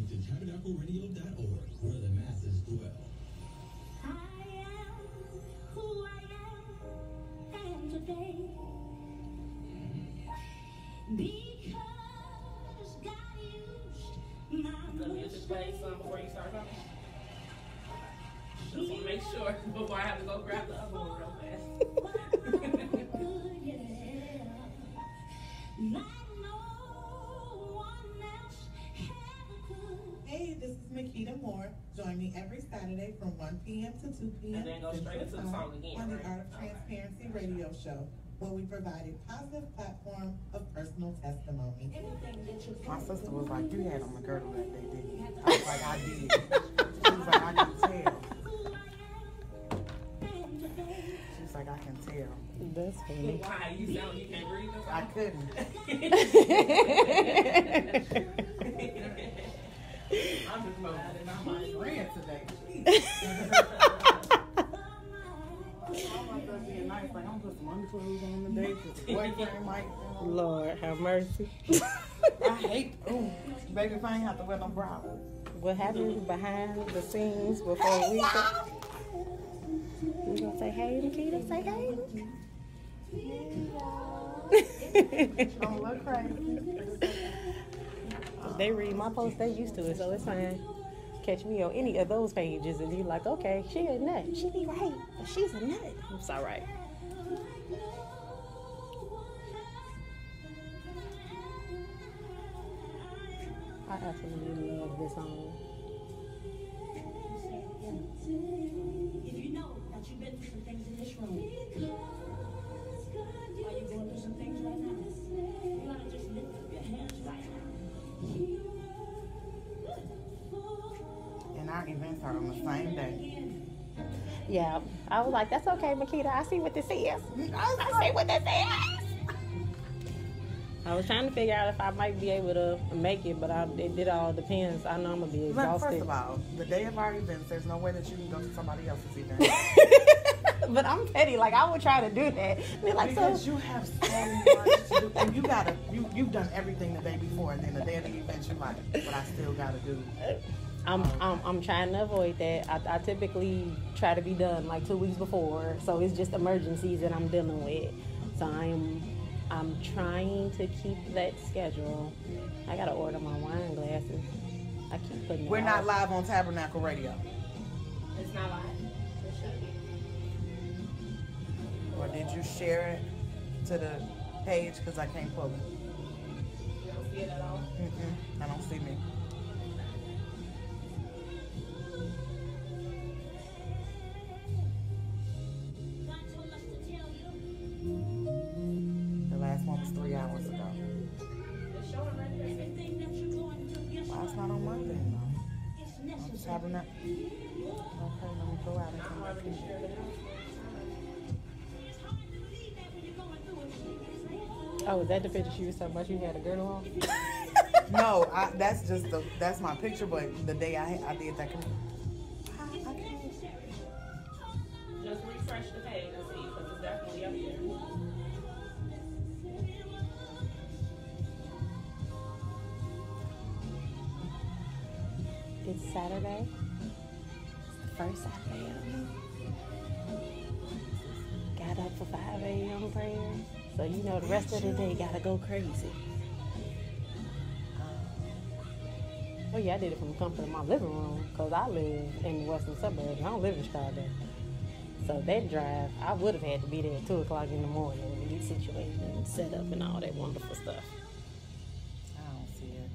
to tabernacleradio.org, where the masses dwell. I am who I am today. Because God used my Just play some before you start talking. Just want to make sure before I have to go grab the other one real fast. Hey, this is Mikkita Moore. Join me every Saturday from 1 p.m. to 2 p.m. And then go straight into the song again, on the right? Art of Transparency radio show, where we provide a positive platform of personal testimony. My sister was like, you had on the girdle that day, didn't you? I was like, I did. She was like, I can tell. She was like, I can tell. That's funny. Why? You sound you can't breathe? I couldn't. I'm just motivated by my friend today. All my stuff being nice, like I'm gonna put some underclothes on today because the boyfriend might. Lord have mercy. I hate. Ooh, baby, if I ain't have to wear no bra. What happens behind the scenes before we go? We gonna say hey, Mikkita. Say hey. Don't look crazy. They read my post, they used to it, so it's fine. Catch me on any of those pages and be like, okay, she a nut. She be right, but she's a nut. It's all right. I absolutely love this song. If you know that you've been through some things in this room, are you going through some things right now? You gotta just lift up your hands right now. And our events are on the same day. Yeah, I was like, that's okay, Mikkita. I see what this is. I see what this is. I was trying to figure out if I might be able to make it, but it all depends. I know I'm going to be Look, exhausted. first of all, the day of our events, there's no way that you can go to somebody else's event. But I'm petty. Like, I would try to do that. Be like, because so, you have so much to do. And you've done everything the day before, and then the day of the event, you're like, but I still got to do. I'm trying to avoid that. I typically try to be done like 2 weeks before, so it's just emergencies that I'm dealing with. So I'm trying to keep that schedule. I gotta order my wine glasses. I keep putting it We're not off. live on Tabernacle Radio. It's not live. It should be. Or did you share it to the page? Because I can't pull it. You don't see it at all? I don't see me. The last one was 3 hours ago. It's showing right there. Well, it's not on my thing, though. On Tabernacle. Okay, let me go out and come back in. Oh, is that the picture she was talking about? You had a girdle on? No, that's my picture, but the day I did that. Just refresh the page and see, because it's definitely up there. It's Saturday. It's the first Saturday of the month. Got up for 5 a.m. prayer. So you know the rest of the day gotta go crazy. Oh yeah, I did it from the comfort of my living room because I live in the western suburbs. I don't live in Chicago. So that drive, I would have had to be there at 2 o'clock in the morning to get situated and set up and all that wonderful stuff. I don't see it.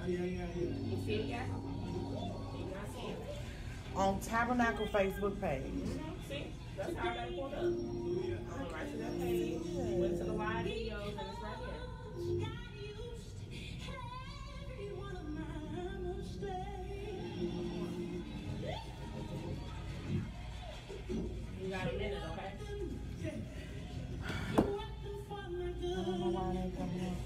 You see it yet? You not see it? On Tabernacle Facebook page. See? That's how I got it pulled up. I went right to that page, went to the live videos, and it's right here. You got a minute, okay? I don't know why they coming up.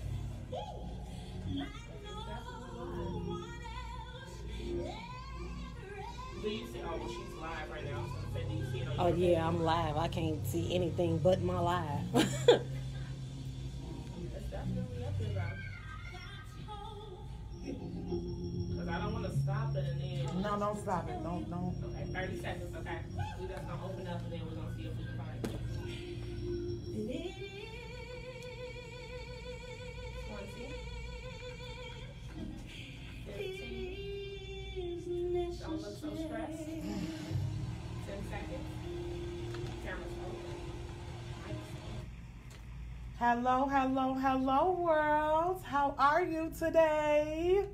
Do you see? Oh, well, she's live right now. So do you see it on Oh your yeah, I'm live. I can't see anything but my live. It's definitely up there, though. No, don't stop it. Don't. Okay, 30 seconds, okay? We just gonna open up and then we're gonna see if we can find it. 20. 15. Don't look so stressed. 10 seconds. Camera's open. Hello, world. How are you today?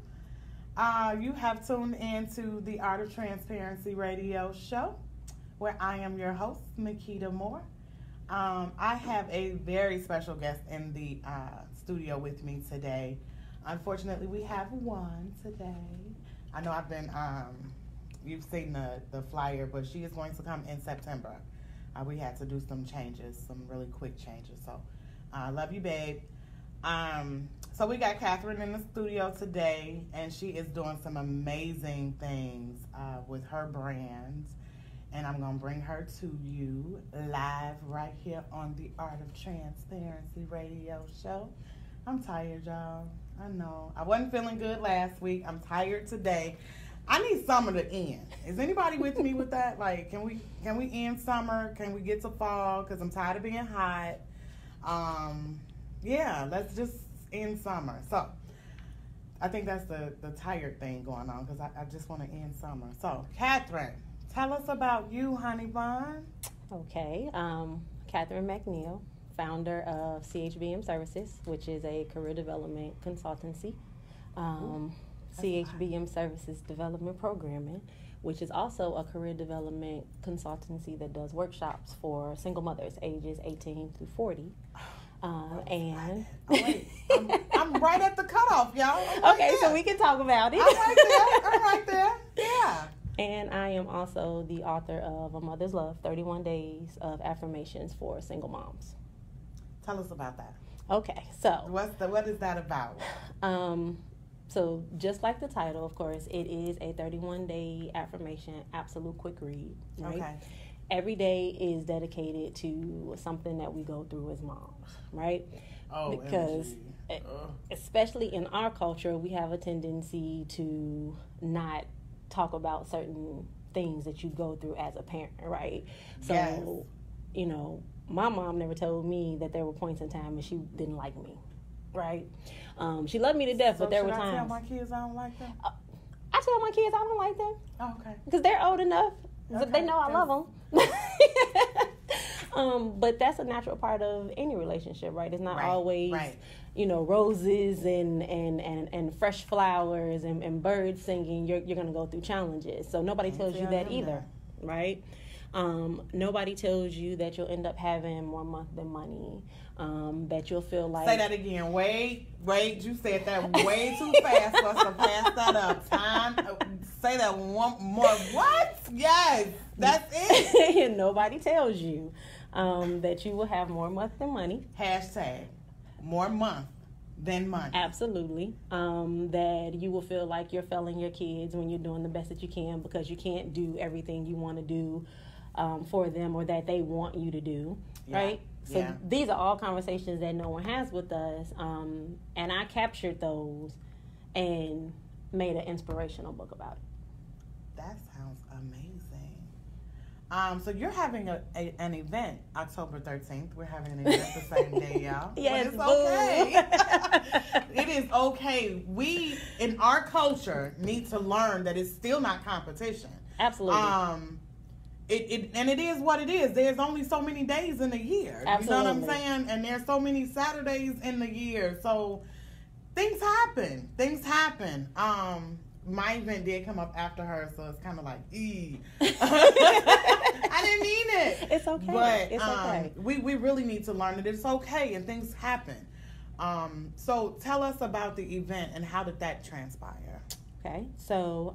You have tuned into the Art of Transparency radio show, where I am your host, Mikkita Moore. I have a very special guest in the studio with me today. Unfortunately, we have one today. I know I've been, you've seen the flyer, but she is going to come in September. We had to do some changes, some really quick changes. So, I love you, babe. So we got Catherine in the studio today, and she is doing some amazing things with her brands. And I'm going to bring her to you live right here on the Art of Transparency radio show. I'm tired, y'all. I know. I wasn't feeling good last week. I'm tired today. I need summer to end. Is anybody with me with that? Like, can we end summer? Can we get to fall? Because I'm tired of being hot. Yeah, let's just end summer. So, I think that's the tired thing going on because I just want to end summer. So, Catherine, tell us about you, honey bun. Okay, Catherine McNeil, founder of CHBM Services, which is a career development consultancy. CHBM Services Development Programming, which is also a career development consultancy that does workshops for single mothers ages 18 through 40. And I'm right at the cutoff, y'all. Okay, so we can talk about it. I'm right there. Yeah. And I am also the author of A Mother's Love, 31 Days of Affirmations for Single Moms. Tell us about that. Okay, so what is that about? So just like the title, of course, it is a 31-day affirmation, absolute quick read, right? Okay. Every day is dedicated to something that we go through as moms, right? Oh, because especially in our culture, we have a tendency to not talk about certain things that you go through as a parent, right? So, yes. You know, my mom never told me that there were points in time when she didn't like me, right? She loved me to death, but there were times. I tell my kids I don't like them? I tell my kids I don't like them. Oh, okay. Because they're old enough. Okay. They know I love them. But that's a natural part of any relationship, right? It's not always, you know, roses and fresh flowers and birds singing. You're going to go through challenges. So nobody tells you that either, right? Nobody tells you that you'll end up having more month than money. That you'll feel like... Say that again. Wait. You said that way too fast for us to pass that up. Time. Say that one more. What? Yes. That's it. Nobody tells you that you will have more month than money. Hashtag more month than money. Absolutely. That you will feel like you're failing your kids when you're doing the best that you can because you can't do everything you want to do for them or that they want you to do, right? So these are all conversations that no one has with us, and I captured those and made an inspirational book about it. That sounds amazing. So you're having an event October 13th. We're having an event the same day, y'all. Yes, but it's okay. It is okay. We, in our culture, need to learn that it's still not competition. Absolutely. It is what it is. There's only so many days in a year. Absolutely. You know what I'm saying? And there's so many Saturdays in the year. So things happen. My event did come up after her, so it's kind of like, I didn't mean it. It's okay. But it's okay. We really need to learn that it's okay and things happen. So tell us about the event and how did that transpire? Okay, so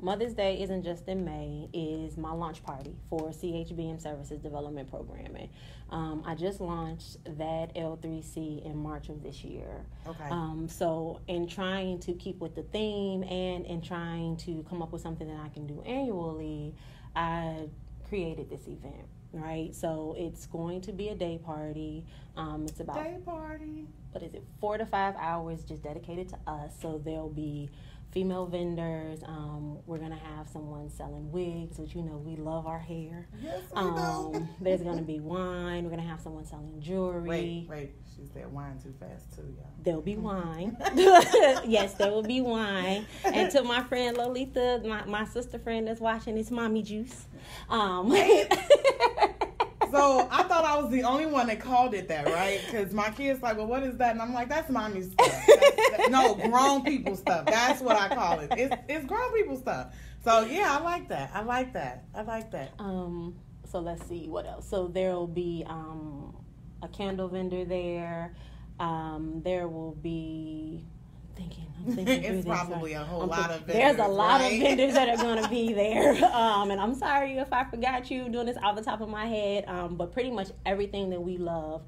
Mother's Day isn't just in May, is my launch party for CHBM Services Development Programming. I just launched that L3C in March of this year. Okay. So in trying to keep with the theme and in trying to come up with something that I can do annually, I created this event, right? So it's going to be a day party. It's about... Day party. What is it? 4 to 5 hours just dedicated to us. So there'll be female vendors. We're gonna have someone selling wigs, which we love our hair. Yes, we do. There's gonna be wine. We're gonna have someone selling jewelry. Wait. She said wine too fast too, y'all. There'll be wine. Yes, there will be wine. And to my friend Lolita, my sister friend that's watching, it's mommy juice. So I thought I was the only one that called it that, right? Because my kids like, well, what is that? And I'm like, that's mommy's stuff. No, grown people stuff. That's what I call it. It's grown people stuff. So yeah, I like that. So let's see what else. So there'll be a candle vendor there. There will be. I'm thinking it's probably a whole lot of vendors. There's a lot right? of vendors that are going to be there. And I'm sorry if I forgot you doing this off the top of my head. But pretty much everything that we love.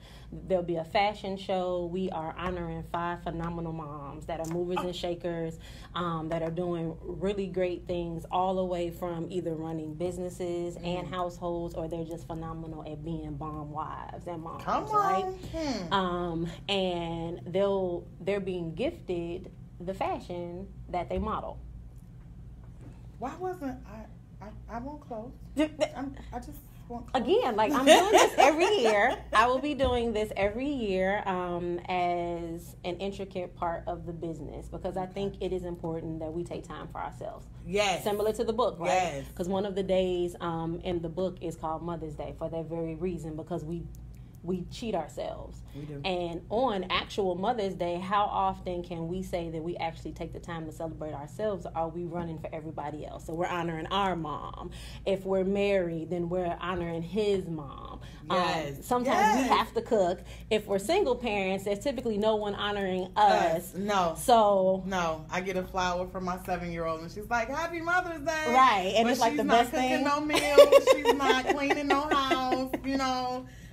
There'll be a fashion show. We are honoring 5 phenomenal moms that are movers and shakers, that are doing really great things, all the way from either running businesses and households, or they're just phenomenal at being bomb wives and moms. Come on. Right? And they're being gifted the fashion that they model. Why wasn't I won't close. I just won't close. Again, like I'm doing this every year. I will be doing this every year as an intricate part of the business, because I think it is important that we take time for ourselves. Yes. Similar to the book, right? Yes. Because one of the days in the book is called Mother's Day for that very reason, because we cheat ourselves. We do. And on actual Mother's Day, how often can we say that we actually take the time to celebrate ourselves? Or are we running for everybody else? So we're honoring our mom. If we're married, then we're honoring his mom. Yes. Sometimes we have to cook. If we're single parents, there's typically no one honoring us. No. So No, I get a flower from my 7-year-old, and she's like, "Happy Mother's Day!" Right, and but it's like the she's best not cooking thing. no meals. She's not cleaning no house.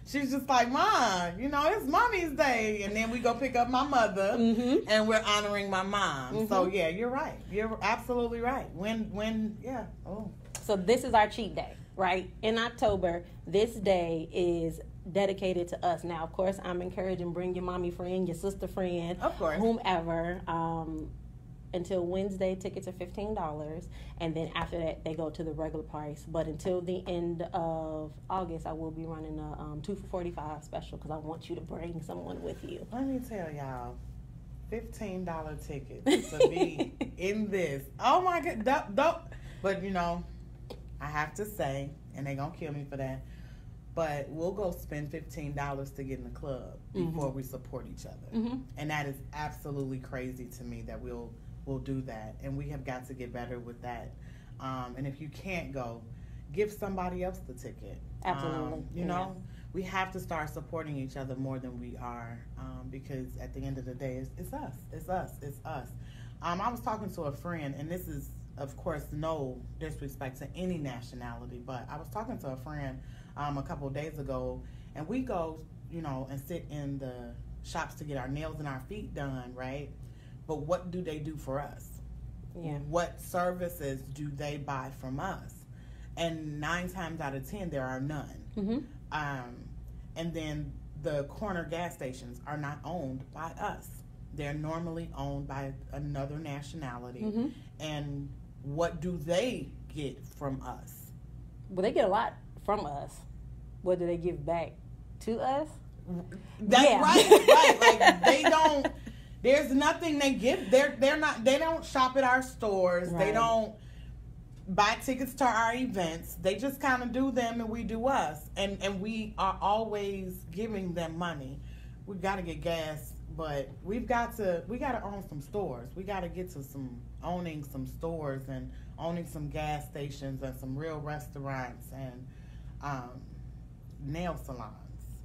She's just like, "Mom, it's Mommy's Day," and then we go pick up my mother, and we're honoring my mom. So yeah, you're right. You're absolutely right. Yeah. Oh. So this is our cheat day, right? In October, this day is dedicated to us. Now, of course, I'm encouraging bring your mommy friend, your sister friend, Of course. whomever. Until Wednesday, tickets are $15, and then after that, they go to the regular price. But until the end of August, I will be running a 2 for $45 special, because I want you to bring someone with you. Let me tell y'all, $15 tickets to be in this. Oh my God, but I have to say, and they're gonna kill me for that, but we'll go spend $15 to get in the club before we support each other, and that is absolutely crazy to me that we'll do that, and we have got to get better with that. And if you can't go, give somebody else the ticket. Absolutely. We have to start supporting each other more than we are, because at the end of the day, it's us. I was talking to a friend, and this is, of course, no disrespect to any nationality, but I was talking to a friend a couple of days ago, and we go, and sit in the shops to get our nails and our feet done, right? But what do they do for us? Yeah. What services do they buy from us? And 9 times out of 10, there are none. And then the corner gas stations are not owned by us. They're normally owned by another nationality. And what do they get from us? Well, they get a lot from us. What do they give back to us? That's right. Like, they don't. There's nothing they give. They're not. They don't shop at our stores. Right. They don't buy tickets to our events. They just kind of do them, and we do us. And we are always giving them money. We've got to get gas, but we got to own some stores. We got to get to owning some stores and owning some gas stations and some real restaurants and nail salons.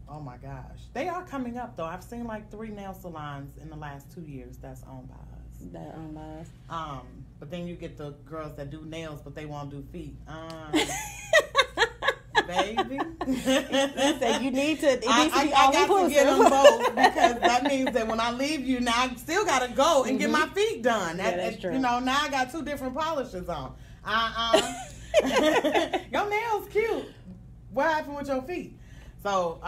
Oh my gosh. They are coming up though. I've seen like 3 nail salons in the last 2 years that's owned by us. That owned by us. But then you get the girls that do nails but they won't do feet. Baby. Listen, it needs to be all I got to inclusive. get them both, because that means that when I leave you, now I still got to go and get my feet done. That's true. Now I got 2 different polishes on. Your nails cute. What happened with your feet? So,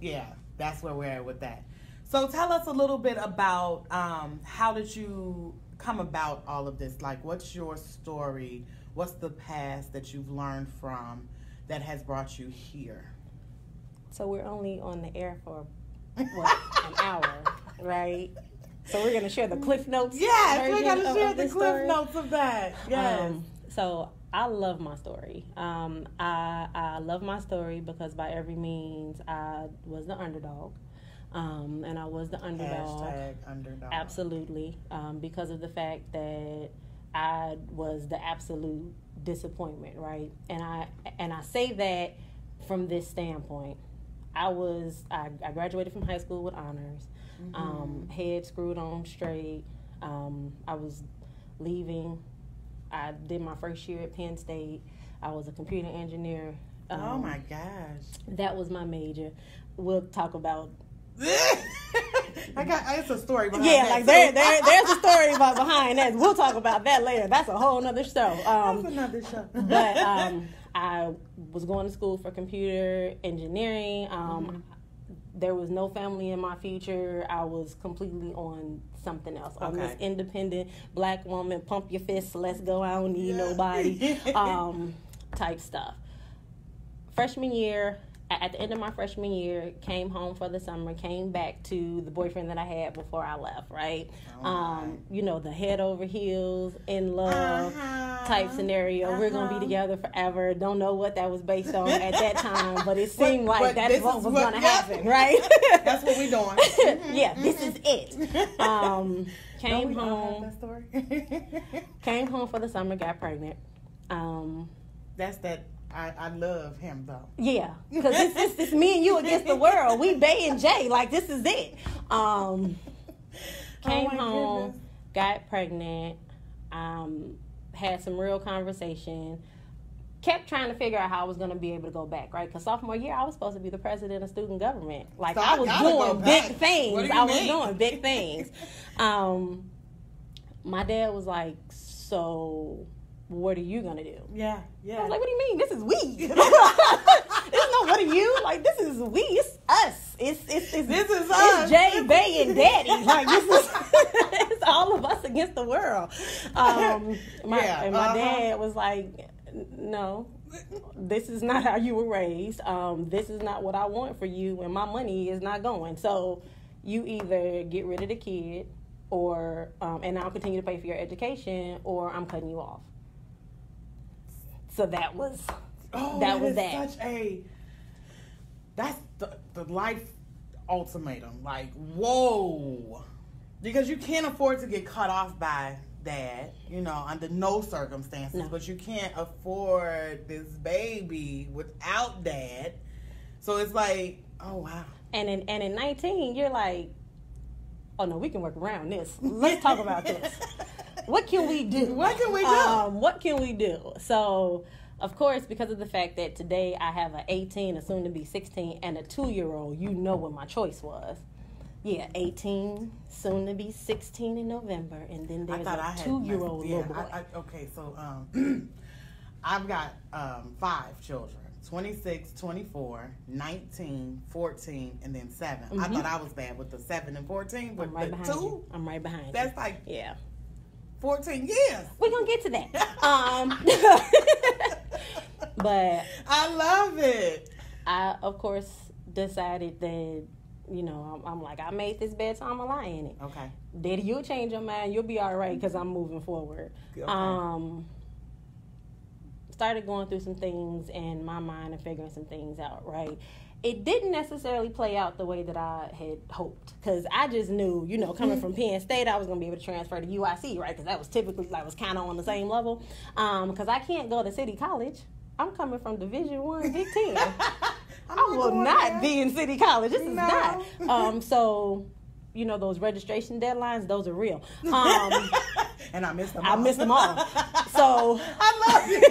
yeah, that's where we're at with that. So tell us a little bit about how did you come about all of this? Like, what's your story? What's the past that you've learned from that has brought you here? So we're only on the air for, what, an hour, right? So we're going to share the Cliff Notes. Yes, we're going to share the this Cliff story. Notes of that. Yes. So I love my story. I love my story because by every means I was the underdog. And I was the underdog. Hashtag underdog. Absolutely. Because of the fact that I was the absolute disappointment, right? And I say that from this standpoint. I graduated from high school with honors. Head screwed on straight. I was leaving. I did my first year at Penn State. I was a computer engineer. Oh my gosh. That was my major. We'll talk about. It's a story behind that. Yeah, like there's a story behind that. We'll talk about that later. That's a whole nother show. That's another show. But I was going to school for computer engineering. There was no family in my future. I was completely on something else. On this independent black woman, pump your fists, let's go, I don't need nobody type stuff. Freshman year, at the end of my freshman year, came home for the summer, came back to the boyfriend that I had before I left, right? The head over heels, in love type scenario. We're going to be together forever. Don't know what that was based on at that time, but it seemed like that's what was going to happen, right? That's what we're doing. Yeah, this is it. Came home. That story? Came home for the summer, got pregnant. That's that. I love him though. Yeah, because it's me and you against the world. We Bay and Jay, like this is it. Came home, goodness. got pregnant, had some real conversation. Kept trying to figure out how I was going to be able to go back, right? Because sophomore year, I was supposed to be the president of student government. Like, So I was doing big things. What do you I was mean? doing big things. My dad was like, so what are you going to do? Yeah. I was like, what do you mean? This is we. It's no what are you? Like, this is we. It's us. It's This is it's us. Jay, Bay, and Daddy. Like, this is it's all of us against the world. My dad was like, no, this is not how you were raised. This is not what I want for you, and my money is not going. So you either get rid of the kid, or and I'll continue to pay for your education, or I'm cutting you off. So that was that. That's the life ultimatum. Like, whoa, because you can't afford to get cut off by dad, under no circumstances. No. But you can't afford this baby without dad. So it's like, oh wow. And in 19, you're like, oh no, we can work around this. Let's talk about this. What can we do? What can we do? What can we do? So, of course, because of the fact that today I have an 18, a soon to be 16, and a 2-year-old, you know what my choice was. Yeah, 18, soon to be 16 in November, and then there's a 2-year-old little boy. So I've got 5 children. 26, 24, 19, 14, and then 7. I thought I was bad with the 7 and 14, but I'm right behind 2? you. I'm right behind you. That's like 14 years. We're going to get to that. But I love it. I, of course, decided that, I'm like, I made this bed, so I'm going to lie in it. Okay. Daddy, you'll change your mind. You'll be all right because I'm moving forward. Okay. Started going through some things in my mind and figuring some things out, right? It didn't necessarily play out the way that I had hoped, because I just knew, coming from Penn State, I was going to be able to transfer to UIC, right? Because that was typically, was kind of on the same level. Because I can't go to City College. I'm coming from Division I, Big Ten. I will not be in City College. This is not. So, those registration deadlines, those are real. And I missed them all. I missed them all. So I love you.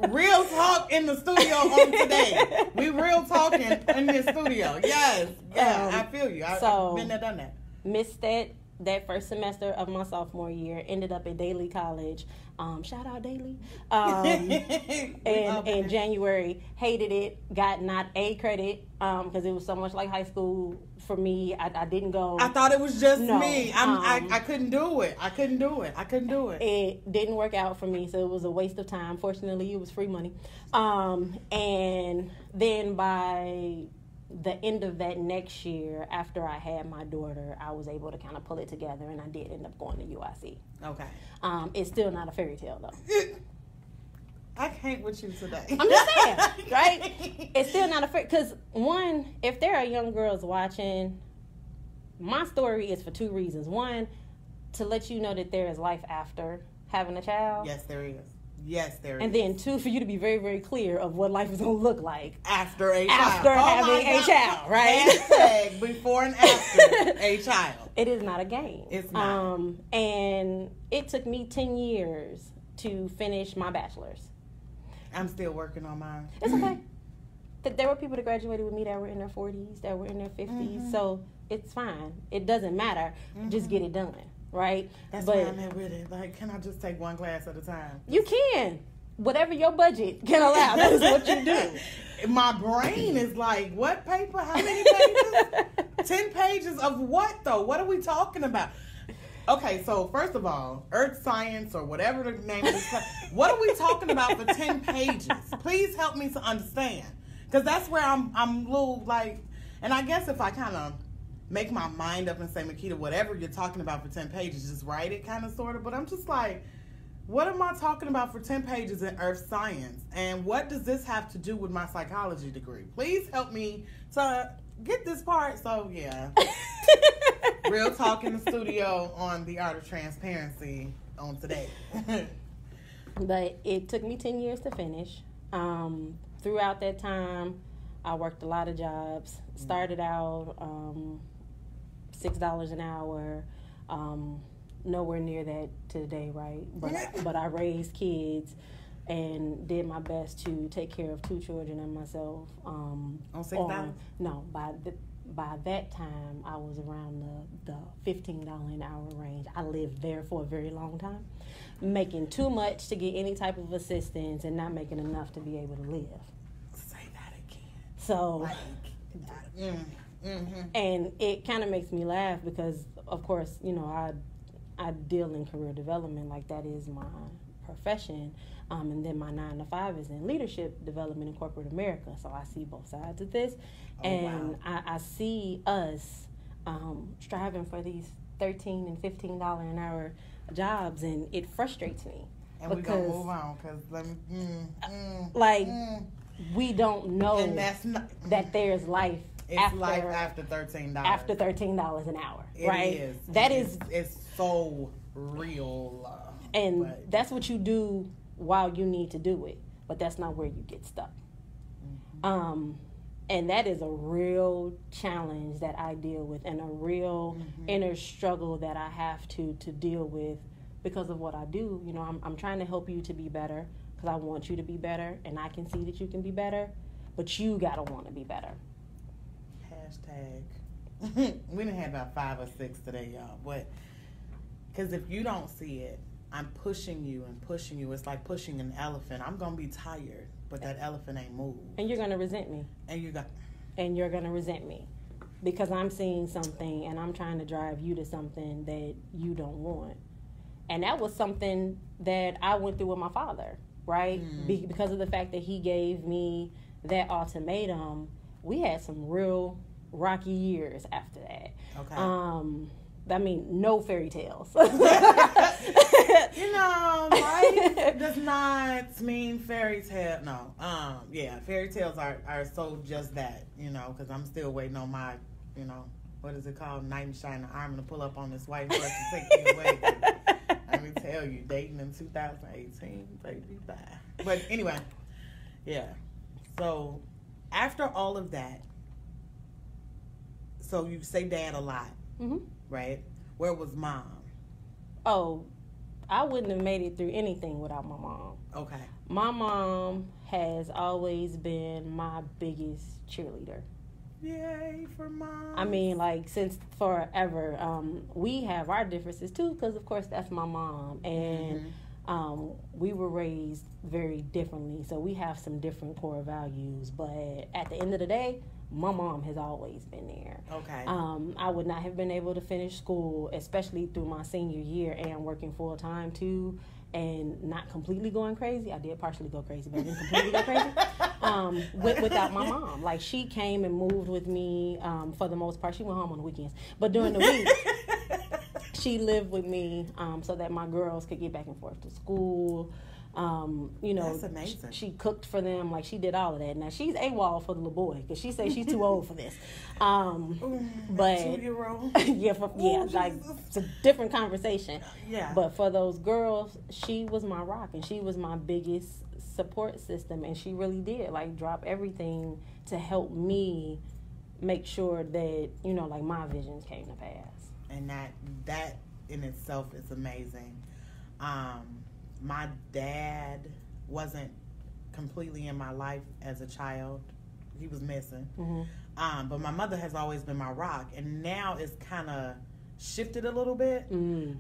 Real talk in the studio on today. We real talking in this studio. Yes. Yeah, I feel you. I've been there, done that. Missed that that first semester of my sophomore year, ended up at Daly College. Shout out Daly. In January, hated it, got not a credit because it was so much like high school for me. I didn't go. I thought it was just me. I couldn't do it. I couldn't do it. It didn't work out for me, so it was a waste of time. Fortunately, it was free money. And then by the end of that next year, after I had my daughter, I was able to kind of pull it together, and I did end up going to UIC. Okay. It's still not a fairy tale, though. I can't with you today. I'm just saying, right? It's still not a fairy, because one, if there are young girls watching, my story is for two reasons. One, to let you know that there is life after having a child. Yes, there is. Yes, there is. And then two, for you to be very, very clear of what life is going to look like after a after child. having a child, right? Hashtag before and after a child. It is not a game. It's not. And it took me 10 years to finish my bachelor's. I'm still working on mine. It's okay. There were people that graduated with me that were in their 40s, that were in their 50s. Mm-hmm. So it's fine. It doesn't matter. Mm-hmm. Just get it done. Right? That's why I'm at with it. Like, can I just take one class at a time? You can. Whatever your budget can allow. That is what you do. My brain is like, what paper? How many pages? 10 pages of what, though? What are we talking about? Okay, so first of all, earth science or whatever the name of this class, what are we talking about for 10 pages? Please help me to understand. Because that's where I'm a little like, and I guess if I kind of make my mind up and say, Mikkita, whatever you're talking about for 10 pages, just write it kind of sort of. But I'm just like, what am I talking about for 10 pages in earth science? And what does this have to do with my psychology degree? Please help me to get this part. So, yeah. Real talk in the studio on the Art of Transparency on today. But it took me 10 years to finish. Throughout that time, I worked a lot of jobs. Started out $6 an hour, nowhere near that today, right? But I raised kids and did my best to take care of 2 children and myself. On $6? No, by that time I was around the $15 an hour range. I lived there for a very long time, making too much to get any type of assistance and not making enough to be able to live. Say that again. So. Mm-hmm. And it kind of makes me laugh because, of course, you know, I deal in career development, like that is my profession. And then my 9 to 5 is in leadership development in corporate America. So I see both sides of this. Wow. I see us striving for these $13 and $15 an hour jobs, and it frustrates me. And we're going to move on because we don't know and that's not, that there's life. It's life after $13. After $13 an hour, it right? Is. That is. It's so real. That's what you do while you need to do it, but that's not where you get stuck. Mm-hmm. And that is a real challenge that I deal with, and a real inner struggle that I have to deal with because of what I do. You know, I'm trying to help you to be better because I want you to be better, and I can see that you can be better, but you gotta want to be better. Hashtag. We done had about 5 or 6 today, y'all. But because if you don't see it, I'm pushing you and pushing you. It's like pushing an elephant. I'm gonna be tired, but that elephant ain't moved. And you're gonna resent me. And you're gonna resent me because I'm seeing something and I'm trying to drive you to something that you don't want. And that was something that I went through with my father, right? Because of the fact that he gave me that ultimatum. We had some real rocky years after that. Okay. I mean, no fairy tales. You know, life does not mean fairy tale. No. Yeah, fairy tales are so just that, you know, because I'm still waiting on my, you know, what is it called? Knight in shining armor to pull up on this white horse and take me away. Let me tell you, dating in 2018, baby, bye. But anyway, yeah. So after all of that, so you say dad a lot, right? Where was mom? Oh, I wouldn't have made it through anything without my mom. Okay. My mom has always been my biggest cheerleader. Yay for mom. I mean, like, since forever, we have our differences too, because of course that's my mom, and we were raised very differently, so we have some different core values. But at the end of the day, my mom has always been there. Okay. I would not have been able to finish school, especially through my senior year and working full time too, and not completely going crazy. I did partially go crazy, but I didn't completely go crazy. Without my mom. Like, she came and moved with me for the most part. She went home on the weekends. But during the week, she lived with me so that my girls could get back and forth to school. You know, that's amazing. She cooked for them. Like, she did all of that. Now, she's AWOL for the little boy because she says she's too old for this. But 2-year-old. Like, it's a different conversation. Yeah. But for those girls, she was my rock and she was my biggest support system, and she really did like drop everything to help me make sure that, you know, like, my visions came to pass. And that in itself is amazing. My dad wasn't completely in my life as a child. He was missing. But my mother has always been my rock. And now it's kind of shifted a little bit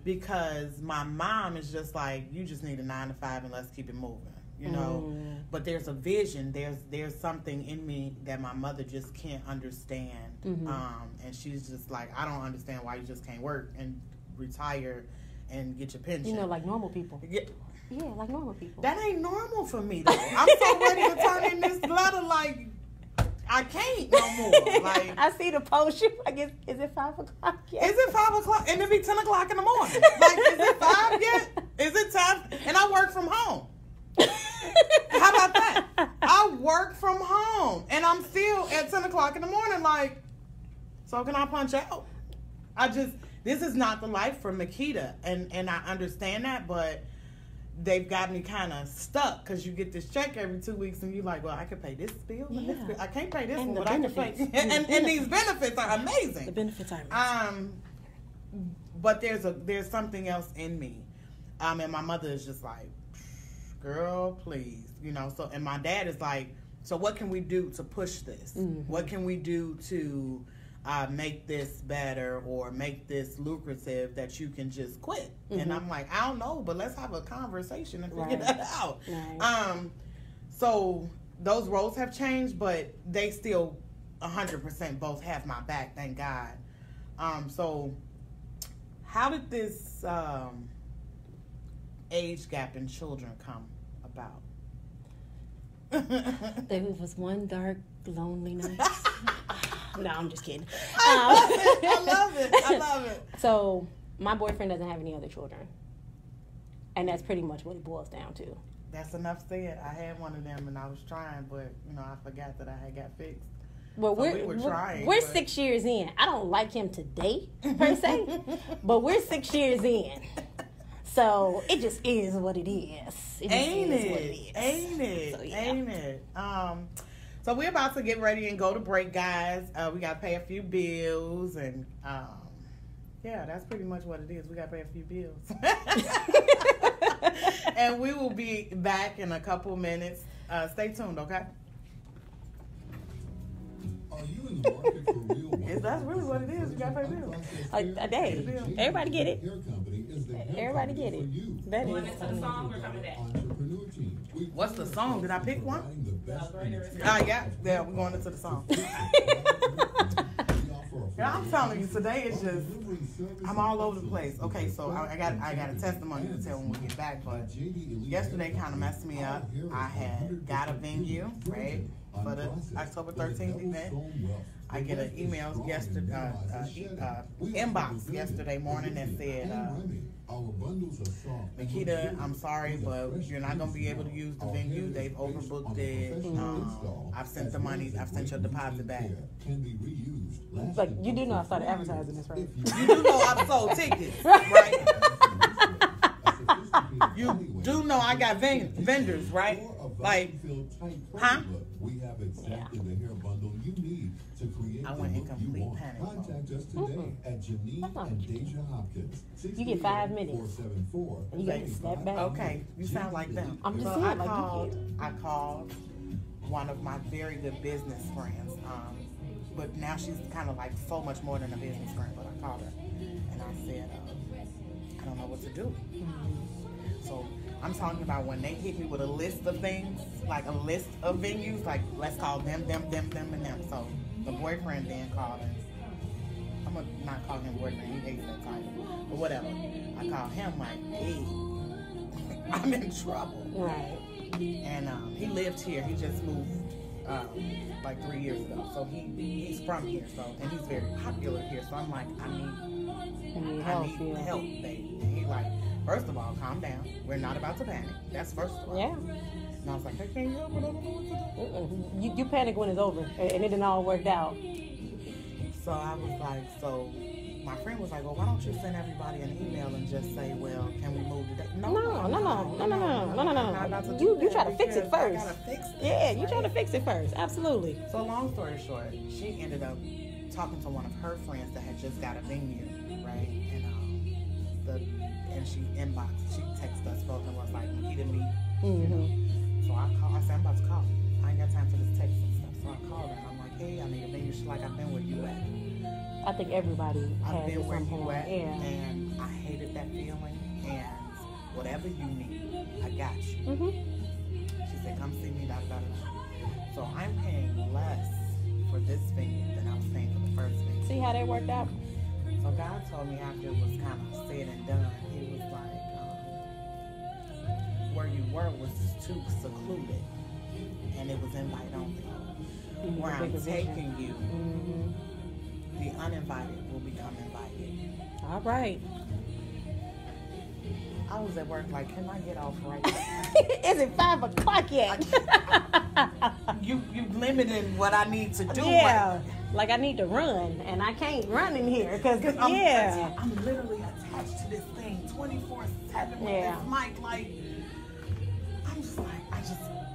because my mom is just like, you just need a 9 to 5 and let's keep it moving, you know. But there's a vision. There's something in me that my mother just can't understand. And she's just like, I don't understand why you just can't work and retire and get your pension. You know, like normal people. Yeah, like normal people. That ain't normal for me, though. I'm so ready to turn in this letter, like, I can't no more. Like, I see the post. You like, is it 5 o'clock yet? Is it 5 o'clock? And it be 10 o'clock in the morning. Like, is it 5 yet? Is it time? And I work from home. How about that? I work from home, and I'm still at 10 o'clock in the morning. Like, so can I punch out? This is not the life for Mikkita, and I understand that, but they've got me kind of stuck because you get this check every 2 weeks and you're like, well, I can pay this bill and this bill. I can't pay this one, but I can pay. And these benefits are amazing. The benefits are amazing. But there's something else in me. And my mother is just like, girl, please. You know, so, and my dad is like, so what can we do to push this? What can we do to make this better or make this lucrative that you can just quit? And I'm like, I don't know, but let's have a conversation and figure that out. So those roles have changed, but they still 100% both have my back, thank God. So how did this age gap in children come about? There was one dark, lonely night. No, I'm just kidding. I love it. So my boyfriend doesn't have any other children, and that's pretty much what it boils down to. That's enough said. I had one of them, and I was trying, but you know, I forgot that I had got fixed. Well, So we're 6 years in. I don't like him today, per se, but we're 6 years in. So it just is what it is. Ain't it? So we're about to get ready and go to break, guys. We got to pay a few bills, and yeah, that's pretty much what it is. We got to pay a few bills. And we will be back in a couple minutes. Stay tuned, okay? Are you in the market for real wine? That's really what it is. You got to pay bills. A day. Everybody get it. Hair company is the hair Everybody company get for it. you. That Going is into the song, we're coming back. Entrepreneur team. What's the song? Did I pick one? Providing the best in its Yeah, we're going into the song. Yeah, I'm telling you, today is just, I'm all over the place. Okay, so I got a testimony to tell when we get back, but yesterday kind of messed me up. I had got a venue, right, for the October 13th event. I get an email yesterday, inbox yesterday morning that said, Mikkita, I'm sorry, but you're not going to be able to use the venue. They've overbooked it. I've sent the money. I've sent your deposit back. Like, you do know I started advertising this, right? You do know I've sold tickets, right? You do know I got vendors, right? Like, huh? I went in complete panic. Contact us today at Janine and Deja Hopkins. You get 5 minutes. And you got to step back. Okay, you sound like them. I'm just So saying, I like, you called one of my very good business friends. but now she's kind of like so much more than a business friend. But I called her and I said, I don't know what to do. So I'm talking about when they hit me with a list of things, like a list of venues, like let's call them, and them. So the boyfriend then called and I'm gonna not call him boyfriend, he hates that title, but whatever. I called him like, hey, I'm in trouble. Right. And he lived here. He just moved like 3 years ago. So he's from here. So and he's very popular here. So I'm like, I need help, baby. And he like, first of all, calm down. We're not about to panic. That's first of all. Yeah. And I was like, I can't help it. I don't know what to do. You panic when it's over, and it didn't all worked out. So I was like, so my friend was like, well, why don't you send everybody an email and just say, well, can we move today? No. You try to fix it first. I gotta fix it. Yeah, you try to fix it first. Absolutely. So long story short, she ended up talking to one of her friends that had just got a venue, right? And she texted us both and was like, Mikkita, me. You know? So I said, I'm about to call. I ain't got time for this text and stuff. So I called her and I'm like, hey, I need a venue. She's like, I've been where you at. I think everybody I've has been at where some you point. at, Yeah. and I hated that feeling. And whatever you need, I got you. She said, "Come see me." Da da da. So I'm paying less for this venue than I was paying for the first venue. See how that worked out? So God told me after it was kind of said and done, He was like, "Where you were was too secluded, and it was invite only. Where I'm taking you." The uninvited will become invited. All right. I was at work like, can I get off right now? Is it 5 o'clock yet? you limited what I need to do. Yeah. Like I need to run, and I can't run in here because I'm literally attached to this thing 24/7 with this mic. Like, I'm just like,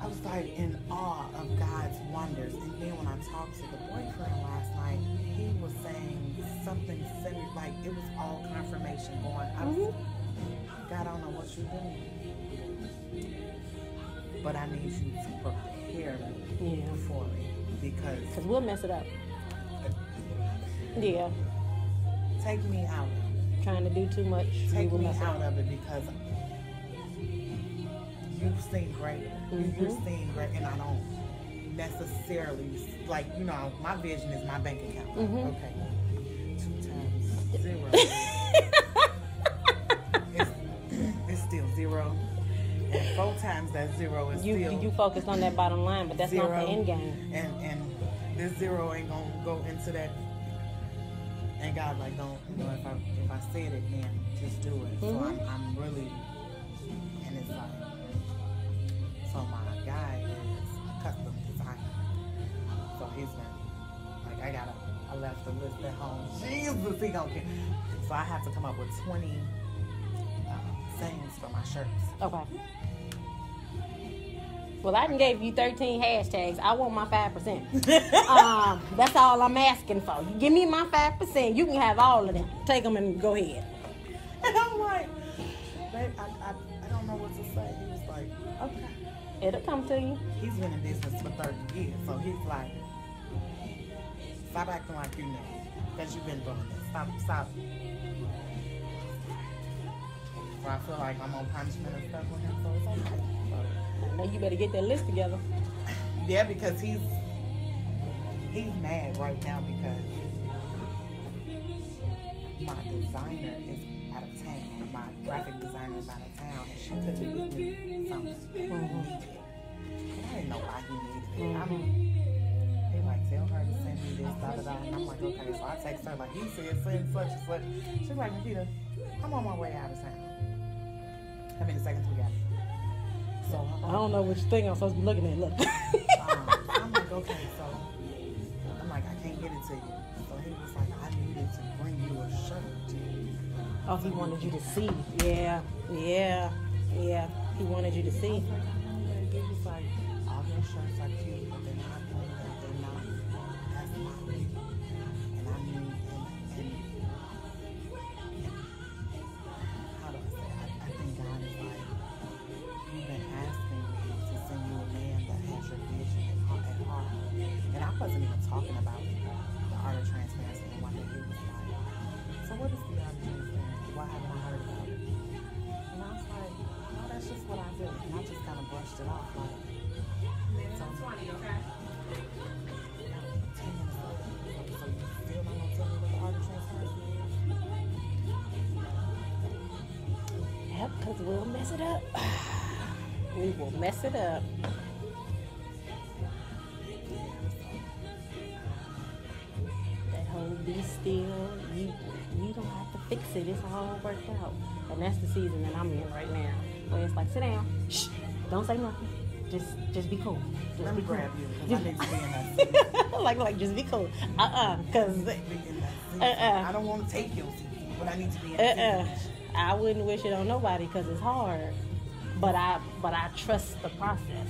I was like in awe of God's wonders. And then when I talked to the boyfriend last night, he was saying something similar, like it was all confirmation going. God, I don't know what you're doing, but I need you to prepare me for it because we'll mess it up. Yeah. Take me out. Trying to do too much. Take me out of it because you've seen great. You've seen great, and I don't necessarily like. You know, my vision is my bank account. Okay, 2 times 0. it's still 0. And 4 times that 0 is still. You focused on that bottom line, but that's 0, not the end game. And this 0 ain't gonna go into that. And God, like, don't, you know, if I said it, then just do it. So I'm really, and it's like, so my guy is a custom designer. So he's been, like, I left the list at home. Jesus, he gonna get. So I have to come up with 20 sayings for my shirts. Okay. Well, I done gave you 13 hashtags. I want my 5%. That's all I'm asking for. You give me my 5%. You can have all of them. Take them and go ahead. And I'm like, babe, I don't know what to say. He was like, okay. It'll come to you. He's been in business for 30 years. So he's like, stop acting like you know. Because you've been doing this. Stop. So I feel like I'm on punishment and stuff with him. So it's okay. I know you better get that list together. Yeah, because he's mad right now because my designer is out of town. My graphic designer is out of town, and she couldn't get me something that he needed. And I didn't know why he needed it. I mean, they like, tell her to send me this, da da da. And I'm like, okay. So I text her like, he said send such and such. She's like, Mikkita, I'm on my way out of town. How many seconds we got? So I don't know which thing I'm supposed to be looking at. Look. I'm like, okay, so I'm like, I can't get it to you. So he was like, I needed to bring you a shirt. Oh, he wanted you to see. Yeah. He wanted you to see. He was like, all your shirts are cute, but they're not doing that. They're not. That's not me. And I mean, and how do I say? I think God is like, you've been asking me to send you a man that has your vision at heart. And I wasn't even talking about switched it off. Like, Minutes and 20, okay? 10 minutes left. So you still not gonna tell me what the art of transparency is? Yep, because we'll mess it up. We will mess it up. That whole be still, you don't have to fix it. It's all worked out. And that's the season that I'm in right now. Where it's like, sit down. Shh. Don't say nothing. Just be cool. Just Let be me cool. grab you because I need to be in that seat. like just be cool. Cause Be in that seat. I don't want to take your seat, but I need to be in that seat. I wouldn't wish it on nobody because it's hard. But I trust the process,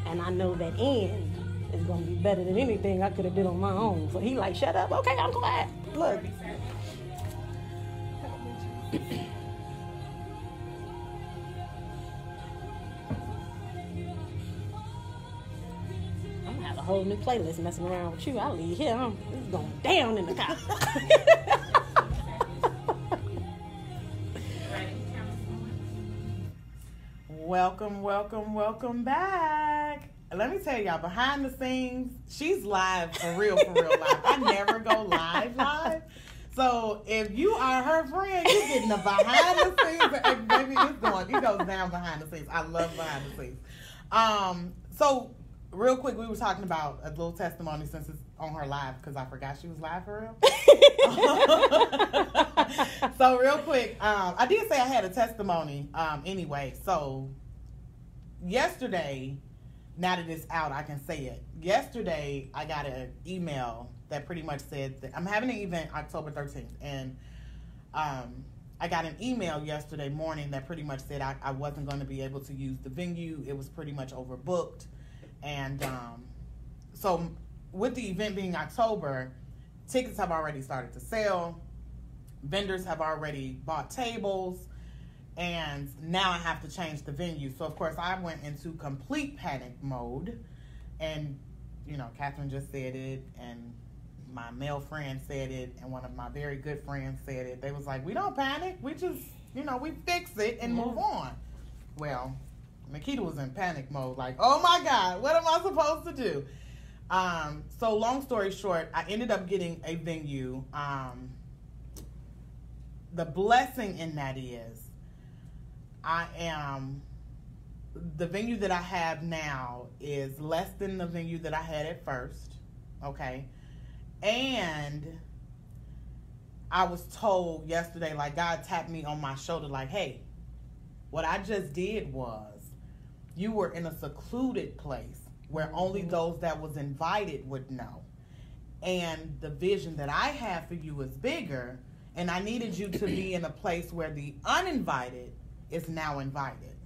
and I know that end is gonna be better than anything I could have did on my own. So he like, shut up. Okay, I'm quiet. Look. I'm gonna have a whole new playlist messing around with you. I'll leave here. It's going down in the car. Welcome back. Let me tell y'all, behind the scenes, she's live for real live. I never go live. So if you are her friend, you're getting the behind the scenes. And baby, it goes down behind the scenes. I love behind the scenes. So real quick, we were talking about a little testimony since it's on her live because I forgot she was live for real. So real quick, I did say I had a testimony anyway. So yesterday, now that it's out, I can say it. Yesterday, I got an email that pretty much said that I'm having an event October 13th. And I got an email yesterday morning that pretty much said I wasn't going to be able to use the venue. It was pretty much overbooked. And so with the event being October, tickets have already started to sell. Vendors have already bought tables. And now I have to change the venue. So, of course, I went into complete panic mode. And, you know, Catherine just said it. And my male friend said it. And one of my very good friends said it. They was like, we don't panic. We just, you know, we fix it and move on. Well, Mikkita was in panic mode. Like, oh, my God, what am I supposed to do? So, long story short, I ended up getting a venue. The blessing in that is, the venue that I have now is less than the venue that I had at first, okay? And I was told yesterday, like, God tapped me on my shoulder, like, hey, what I just did was, you were in a secluded place where only those that was invited would know. And the vision that I have for you is bigger, and I needed you to be in a place where the uninvited is now invited.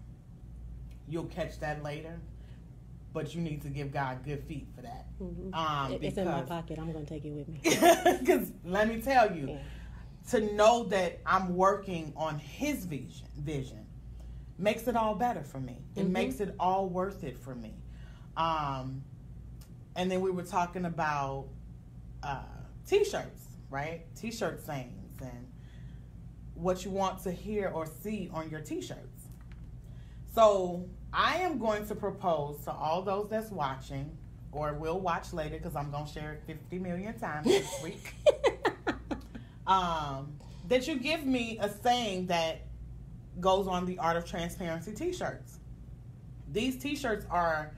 You'll catch that later, but you need to give God good feet for that. Mm-hmm. It's in my pocket. I'm going to take it with me. Because let me tell you, to know that I'm working on His vision makes it all better for me. It makes it all worth it for me. And then we were talking about T-shirts, right? T-shirt sayings and what you want to hear or see on your T-shirts. So I am going to propose to all those that's watching or will watch later because I'm going to share it 50 million times this week, that you give me a saying that goes on the Art of Transparency T-shirts. These T-shirts are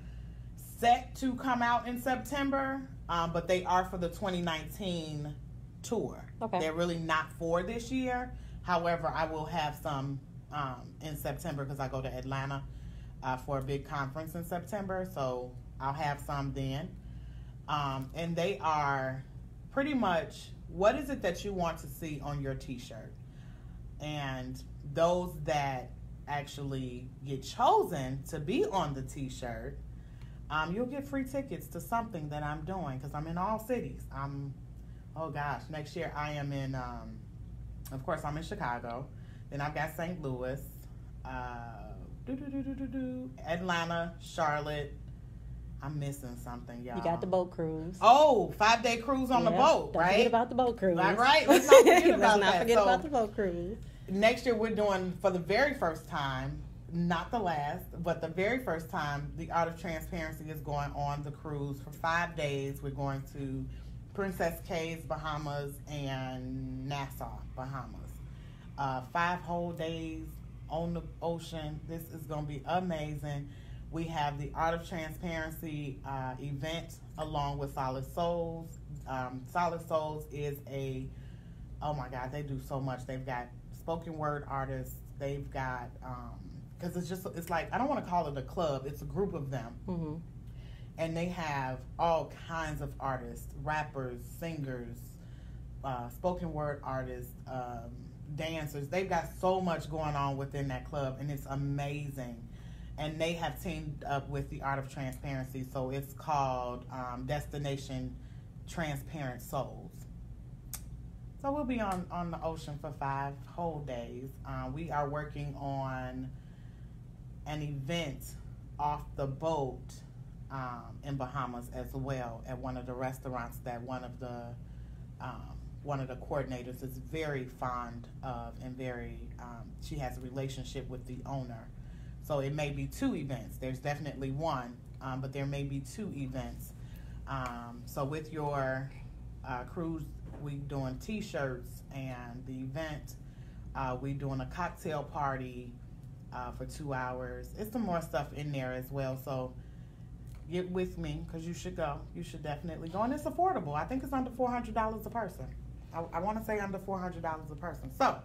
set to come out in September, but they are for the 2019 tour. Okay. They're really not for this year. However, I will have some in September because I go to Atlanta for a big conference in September. So I'll have some then. And they are pretty much, what is it that you want to see on your T-shirt? And those that actually get chosen to be on the T-shirt, you'll get free tickets to something that I'm doing because I'm in all cities. Next year I am in, of course, I'm in Chicago. Then I've got St. Louis, Atlanta, Charlotte. I'm missing something, y'all. You got the boat cruise. Oh, 5-day cruise on the boat, Don't right? forget about the boat cruise. Right. Let's not forget about that. Let's not forget about the boat cruise. Next year we're doing, for the very first time, not the last, but the very first time the Art of Transparency is going on the cruise for 5 days. We're going to Princess Cays, Bahamas, and Nassau, Bahamas. 5 whole days on the ocean. This is going to be amazing. We have the Art of Transparency event along with Solid Souls. Solid Souls is oh my God, they do so much. They've got spoken word artists. They've got, because it's like, I don't want to call it a club. It's a group of them. Mm-hmm. And they have all kinds of artists, rappers, singers, spoken word artists, dancers. They've got so much going on within that club, and it's amazing. And they have teamed up with the Art of Transparency, so it's called Destination Transparent Souls. So we'll be on the ocean for 5 whole days. We are working on an event off the boat in Bahamas as well at one of the restaurants that one of the coordinators is very fond of, and she has a relationship with the owner. So it may be 2 events. There's definitely one, but there may be 2 events. So with your cruise, we doing T-shirts, and the event, we doing a cocktail party for 2 hours. It's some more stuff in there as well. So get with me, because you should go. You should definitely go, and it's affordable. I think it's under $400 a person. I want to say under $400 a person. So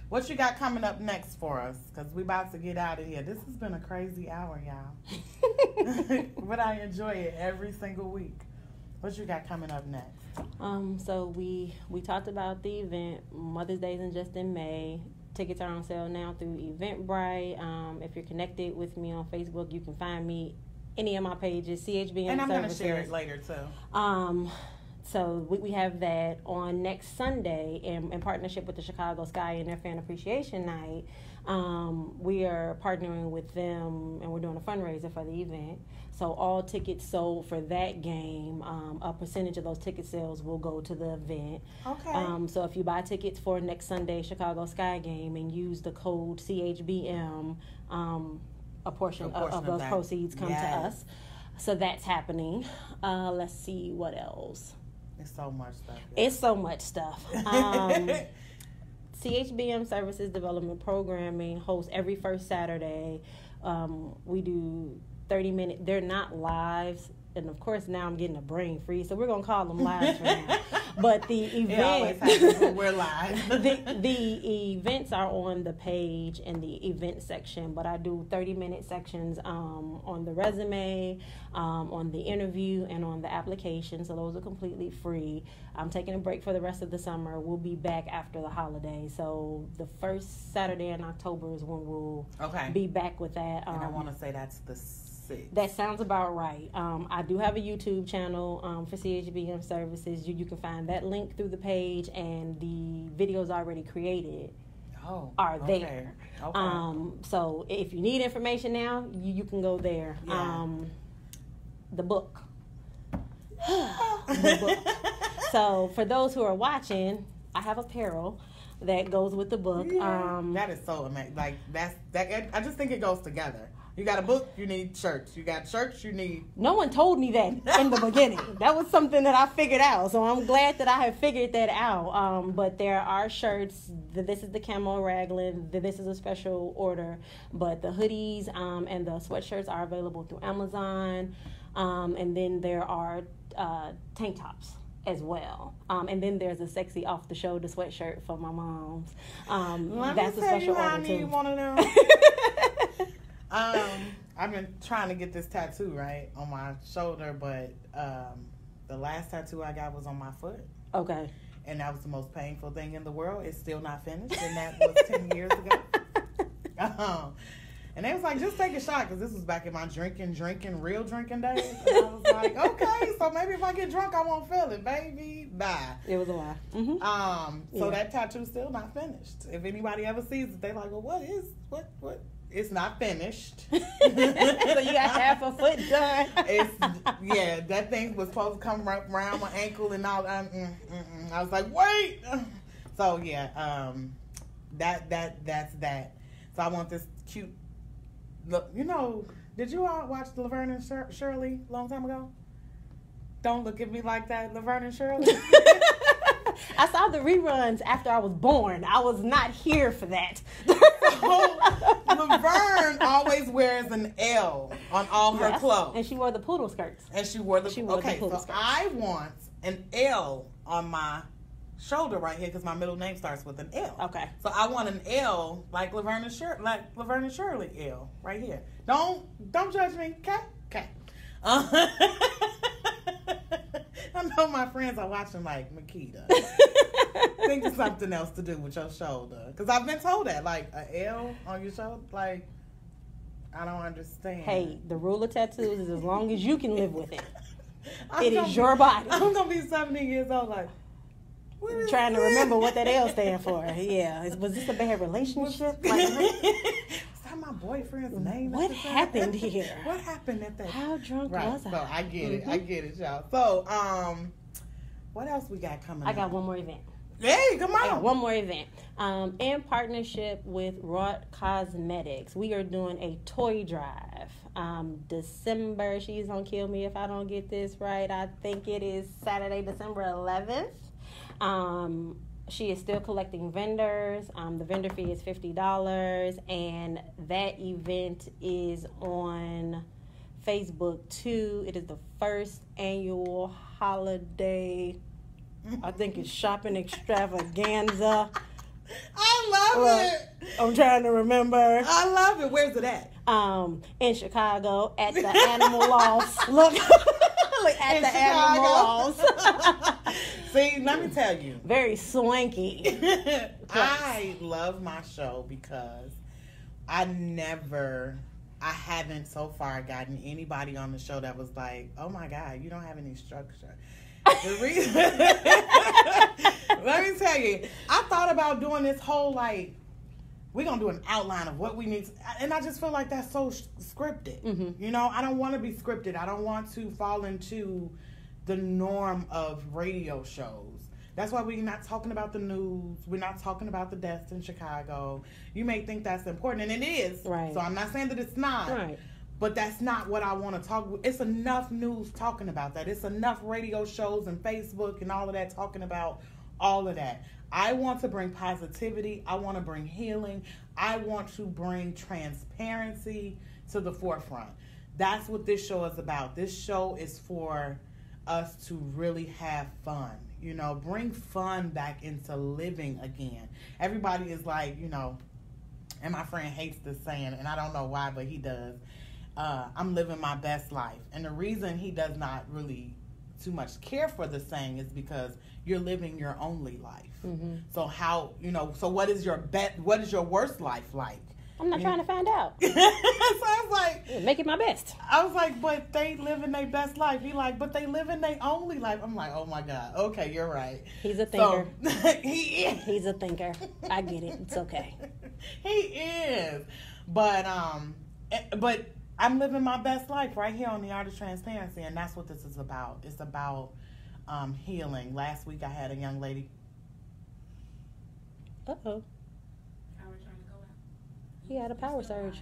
what you got coming up next for us? Because we about to get out of here. This has been a crazy hour, y'all. But I enjoy it every single week. What you got coming up next? So we talked about the event. Mother's Day is just in May. Tickets are on sale now through Eventbrite. If you're connected with me on Facebook, you can find me any of my pages, CHBM And I'm going to Services. share it later too. So we have that on next Sunday in partnership with the Chicago Sky and their Fan Appreciation Night. We are partnering with them, and we're doing a fundraiser for the event. So all tickets sold for that game, a percentage of those ticket sales will go to the event. Okay. So if you buy tickets for next Sunday Chicago Sky game and use the code CHBM, a portion of those proceeds come to us. So that's happening. Let's see what else. It's so much stuff. It's so much stuff. CHBM Services Development Programming hosts every first Saturday. We do 30-minute. They're not lives, and of course now I'm getting a brain freeze, so we're gonna call them lives for now. But the event, it always happens when we're live. the events are on the page in the event section, but I do 30-minute sections on the resume, on the interview, and on the application. So those are completely free. I'm taking a break for the rest of the summer. We'll be back after the holiday. So the first Saturday in October is when we'll be back with that. And I want to say that's the 6th. That sounds about right. I do have a YouTube channel for CHBM Services. You can find that link through the page, and the videos already created are there. Okay. So if you need information now, you can go there. Yeah. The book. The book. So for those who are watching, I have apparel that goes with the book. Yeah. That is so amazing. Like that. I just think it goes together. You got a book, you need shirts. You got shirts, you need... No one told me that in the beginning. That was something that I figured out. So I'm glad that I have figured that out. But there are shirts. This is the camo raglan. This is a special order. But the hoodies and the sweatshirts are available through Amazon. And then there are tank tops as well. And then there's a sexy off-the-shoulder sweatshirt for my moms. That's a special order, I need too. one of them. I've been trying to get this tattoo right on my shoulder, but the last tattoo I got was on my foot. Okay. And that was the most painful thing in the world. It's still not finished, and that was 10 years ago. And they was like, just take a shot, because this was back in my real drinking days. And I was like, okay, so maybe if I get drunk, I won't feel it, baby. Bye. It was a lie. Mm-hmm. So that tattoo's still not finished. If anybody ever sees it, they like, well, what? It's not finished. So you got half a foot done. That thing was supposed to come right around my ankle and all. I was like, wait. So that's that. So I want this cute. Look, you know, did you all watch Laverne and Shirley a long time ago? Don't look at me like that, Laverne and Shirley. I saw the reruns after I was born. I was not here for that. Laverne always wears an L on all her clothes. And she wore the poodle skirts. And she wore the poodle so skirts. I want an L on my shoulder right here because my middle name starts with an L. Okay. So I want an L like Laverne and Shirley L right here. Don't judge me, okay? Okay. I know my friends are watching like Mikkita. Think of something else to do with your shoulder. Because I've been told that, like, a L on your shoulder, like, I don't understand. Hey, the rule of tattoos is as long as you can live with it. It is your body. I'm going to be 17 years old, like, trying to remember what that L stands for. Yeah. Was this a bad relationship? Like, is that my boyfriend's name? What happened here? What happened at that? How drunk right, was I? So I get it. I get it, y'all. So, what else we got coming I got up? one more event. Hey, come on. I got one more event. In partnership with Wrought Cosmetics, we are doing a toy drive. December, she's gonna kill me if I don't get this right. I think it is Saturday, December 11th. She is still collecting vendors. The vendor fee is $50, and that event is on Facebook too. It is the first annual holiday, I think it's shopping extravaganza. I love it. I'm trying to remember. I love it. Where's it at? In Chicago at the Animal Loft. Look at In the Chicago. Animal Loft. See, let me tell you. Very swanky. I love my show because I haven't so far gotten anybody on the show that was like, oh my God, you don't have any structure. The reason, let me tell you, I thought about doing this whole like, we're going to do an outline of what we need. And I just feel like that's so scripted. Mm-hmm. You know, I don't want to be scripted. I don't want to fall into the norm of radio shows. That's why we're not talking about the news. We're not talking about the deaths in Chicago. You may think that's important, and it is. Right. So I'm not saying that it's not. Right. But that's not what I want to talk. It's enough news talking about that. It's enough radio shows and Facebook and all of that talking about all of that. I want to bring positivity. I want to bring healing. I want to bring transparency to the forefront. That's what this show is about. This show is for us to really have fun. You know, bring fun back into living again. Everybody is like, you know, and my friend hates this saying, and I don't know why, but he does. I'm living my best life. And the reason he does not really too much care for the saying is because you're living your only life. Mm-hmm. So how, you know, so what is your worst life like? I'm not trying to find out. So I was like, Yeah, make it my best. I was like, but they living their best life. He like, but they living their only life. I'm like, oh my God. Okay, you're right. He's a thinker. So, he is. He's a thinker. I get it. It's okay. He is. But I'm living my best life right here on The Art of Transparency, and that's what this is about. It's about healing. Last week I had a young lady. Uh-oh. How we trying to go out? He had a power surge.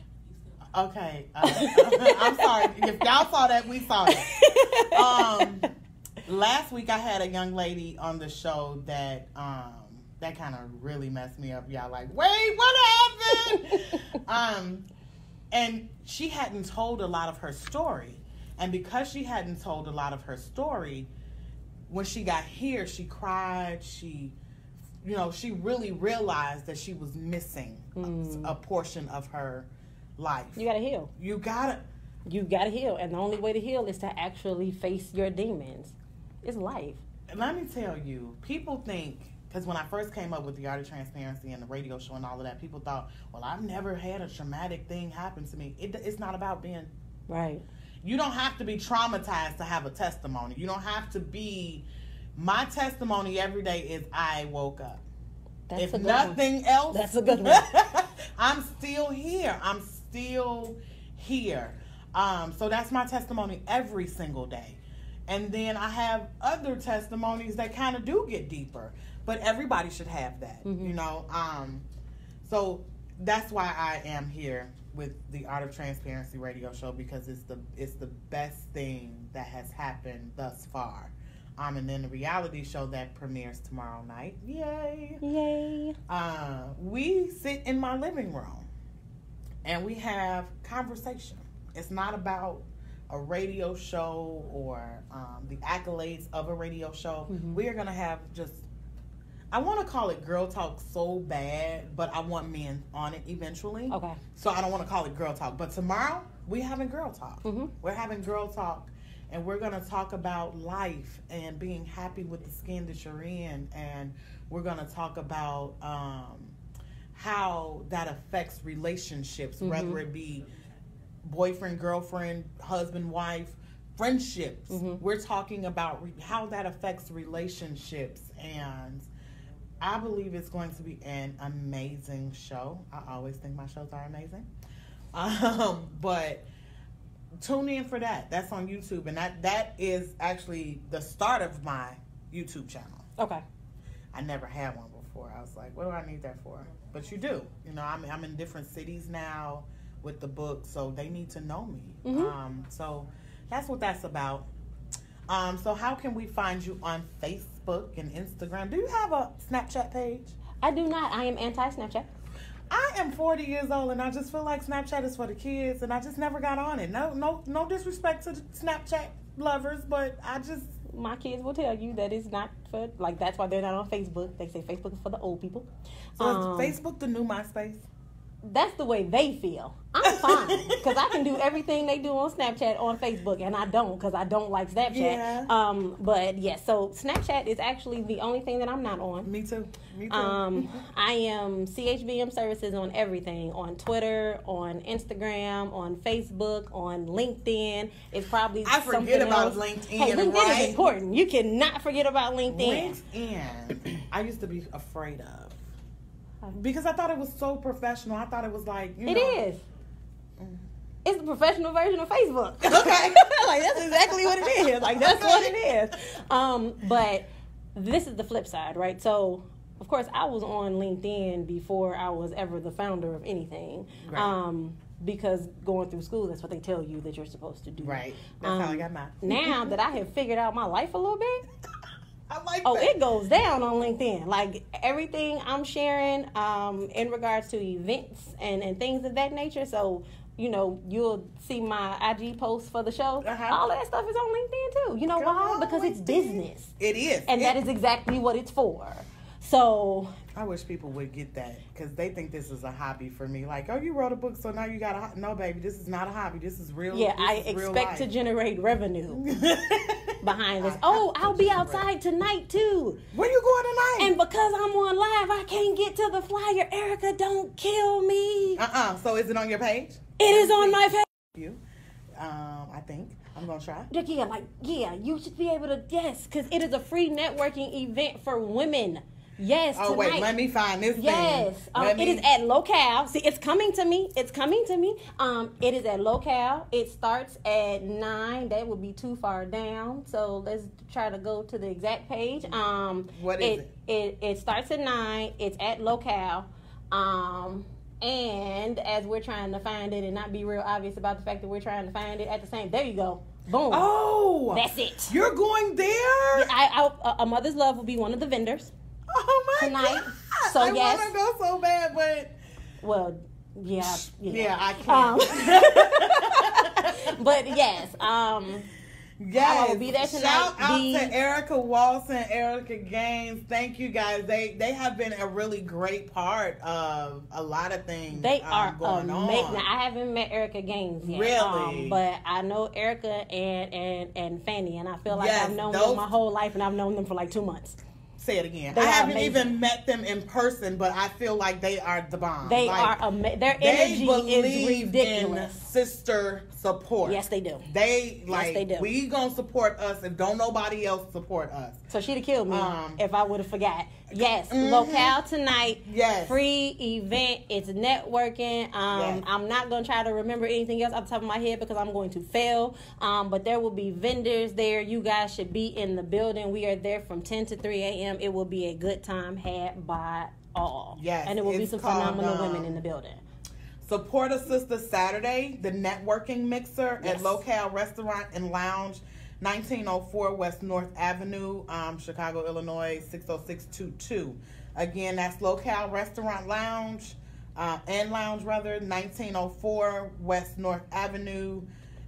Okay. I'm sorry. If y'all saw that, we saw it. Last week I had a young lady on the show that kind of really messed me up. Y'all like, wait, what happened? And she hadn't told a lot of her story. And because she hadn't told a lot of her story, when she got here, she cried. She really realized that she was missing a portion of her life. You gotta heal. You gotta heal. And the only way to heal is to actually face your demons. It's life. Let me tell you, people think, because when I first came up with The Art of Transparency and the radio show and all of that, people thought, well, I've never had a traumatic thing happen to me. It's not about being... Right. You don't have to be traumatized to have a testimony. You don't have to be... My testimony every day is I woke up. That's if a good nothing one. else... That's a good one. I'm still here. So that's my testimony every single day. And then I have other testimonies that kind of do get deeper. But everybody should have that, Mm-hmm. you know. So that's why I am here with the Art of Transparency radio show, because it's the best thing that has happened thus far. And then the reality show that premieres tomorrow night. Yay! Yay! We sit in my living room and we have conversation. It's not about a radio show or the accolades of a radio show. We are going to have just, I want to call it girl talk so bad, but I want men on it eventually. Okay. So I don't want to call it girl talk. But tomorrow, we're having girl talk. We're having girl talk, and we're going to talk about life and being happy with the skin that you're in. And we're going to talk about how that affects relationships, whether it be boyfriend, girlfriend, husband, wife, friendships. We're talking about how that affects relationships, and I believe it's going to be an amazing show. I always think my shows are amazing. But tune in for that. That's on YouTube, and that is actually the start of my YouTube channel. Okay. I never had one before. I was like, what do I need that for? But you do. You know, I'm in different cities now with the book, so they need to know me. So that's what that's about. So how can we find you on Facebook and Instagram? Do you have a Snapchat page? I do not. I am anti-Snapchat. I am 40 years old, and I just feel like Snapchat is for the kids, and I just never got on it. No disrespect to the Snapchat lovers, but I just... My kids will tell you that it's not for, like, that's why they're not on Facebook. They say Facebook is for the old people. So is Facebook the new MySpace? That's the way they feel. I'm fine because I can do everything they do on Snapchat on Facebook, and I don't because I don't like Snapchat. Yeah. But yeah, so Snapchat is actually the only thing that I'm not on. Me too. I am CHBM services on everything, on Twitter, on Instagram, on Facebook, on LinkedIn. It's probably I forget something about else. LinkedIn. Hey, LinkedIn right? is important. You cannot forget about LinkedIn. LinkedIn, I used to be afraid of. Because I thought it was so professional. I thought it was like, you know. It is. It's the professional version of Facebook. Okay. Like, that's exactly what it is. Like, that's what it is. But this is the flip side, right? So, of course, I was on LinkedIn before I was ever the founder of anything. Right. Because going through school, that's what they tell you that you're supposed to do. Right. That's how I got mine. Now that I have figured out my life a little bit, I like that. It goes down on LinkedIn. Like, everything I'm sharing in regards to events and things of that nature. So, you know, you'll see my IG posts for the show. All of that stuff is on LinkedIn, too. You know why? Because it's business. It is. And that is exactly what it's for. So... I wish people would get that, because they think this is a hobby for me. Like, oh, you wrote a book, so now you got a... No, baby, this is not a hobby. This is real. Yeah, I expect to generate revenue behind this. Oh, I'll be outside tonight, too. Where you going tonight? And because I'm on live, I can't get to the flyer. Erica, don't kill me. So is it on your page? It is on my page. You, I think. I'm going to try. Yeah, you should be able to, yes, because it is a free networking event for women. Yes, oh, tonight. Wait, let me find this yes. thing. It is at Locale. See, it's coming to me. It is at Locale. It starts at 9. That would be too far down. So let's try to go to the exact page. What is it? It starts at 9. It's at Locale. And as we're trying to find it and not be real obvious about the fact that we're trying to find it at the same, there you go. Boom. Oh. That's it. You're going there? Yeah, A Mother's Love will be one of the vendors. Oh my tonight. God. So I yes. want to go so bad, but yeah, I can't. But yes, yes, I will be there tonight. Shout out to Erica Walson, Erica Gaines. Thank you guys. They have been a really great part of a lot of things. They are going amazing. on. Now, I haven't met Erica Gaines yet. Really? But I know Erica and Fanny, and I feel like Yes, I've known them my whole life, and I've known them for like 2 months. Say it again. They I are haven't amazing. even met them in person, but I feel like they are the bomb. They like, are their energy is ridiculous. In sister support. Yes, they do. They they do. We gonna support us if don't nobody else support us. So she'd have killed me if I would have forgot. Yes, Locale tonight. Yes, free event. It's networking. Yes. I'm not gonna try to remember anything else off the top of my head because I'm going to fail. But there will be vendors there. You guys should be in the building. We are there from 10 to 3 a.m. It will be a good time had by all. Yes, And it will be it's some called, phenomenal women in the building. Support a Sister Saturday, the networking mixer Yes. at Locale Restaurant and Lounge, 1904 West North Avenue, Chicago, Illinois, 60622. Again, that's Locale Restaurant Lounge, and Lounge rather, 1904 West North Avenue.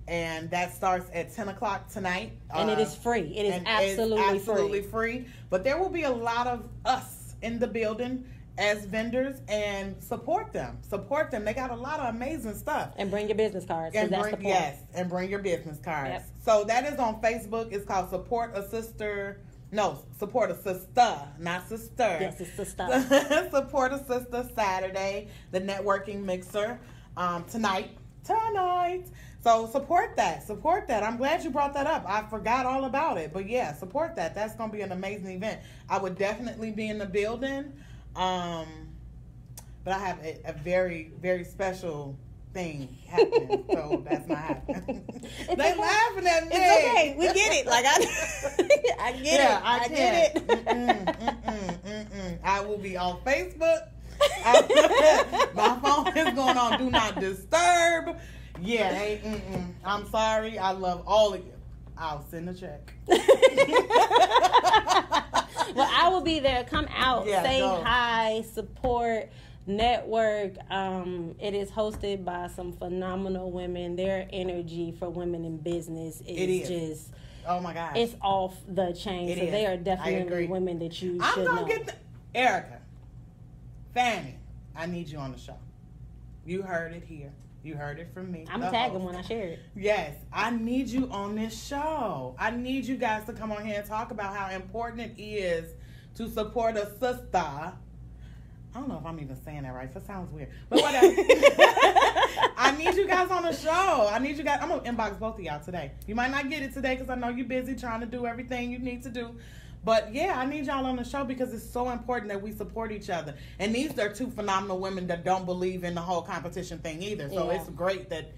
And that starts at 10 o'clock tonight. And it is free. It is and absolutely free. free. But there will be a lot of us in the building as vendors, and support them. Support them. They got a lot of amazing stuff. And bring your business cards. 'Cause And that's bring, the point. yes, and bring your business cards. Yep. So that is on Facebook. It's called Support a Sister. No, Support a Sister, not sister. Yes, it's the stuff. Support a Sister Saturday, the networking mixer, tonight. So support that. I'm glad you brought that up. I forgot all about it. But yeah, support that. That's going to be an amazing event. I would definitely be in the building. But I have a very, very special thing happening. So that's not happening. They okay. laughing at me. It's okay. We get it. Like I get it. I get it. I will be on Facebook. My phone is going on Do Not Disturb. Yeah, I'm sorry. I love all of you. I'll send a check. Well, I will be there. Come out, Yeah, say go. hi, support, network. It is hosted by some phenomenal women. Their energy for women in business is just, oh my gosh, it's off the chain. It So is. they are I definitely agree. women that you I'm should gonna know. get Erica, Fanny. I need you on the show. You heard it here. You heard it from me. I'm the tagging host. when I share it. Yes, I need you on this show. I need you guys to come on here and talk about how important it is to support a sister. I don't know if I'm even saying that right. That sounds weird. But whatever. I need you guys on the show. I need you guys. I'm going to inbox both of y'all today. You might not get it today because I know you're busy trying to do everything you need to do. But yeah, I need y'all on the show because it's so important that we support each other. And these are two phenomenal women that don't believe in the whole competition thing either. So Yeah. it's great that,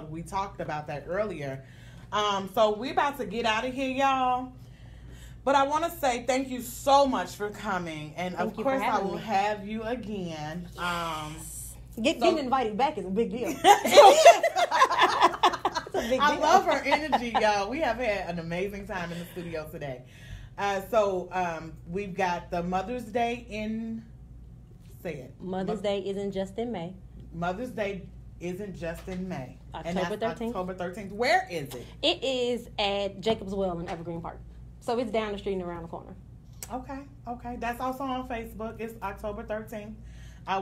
we talked about that earlier. So we're about to get out of here, y'all. But I want to say thank you so much for coming. And Thank of you for course I having will me. have you again. Getting invited back is a big deal. It's a big deal. I love her energy, y'all. We have had an amazing time in the studio today. We've got the Mother's Day in, say it. Mother's Day isn't just in May. Mother's Day isn't just in May. October And that's 13th. October 13th. Where is it? It is at Jacob's Well in Evergreen Park. So it's down the street and around the corner. Okay. That's also on Facebook. It's October 13th.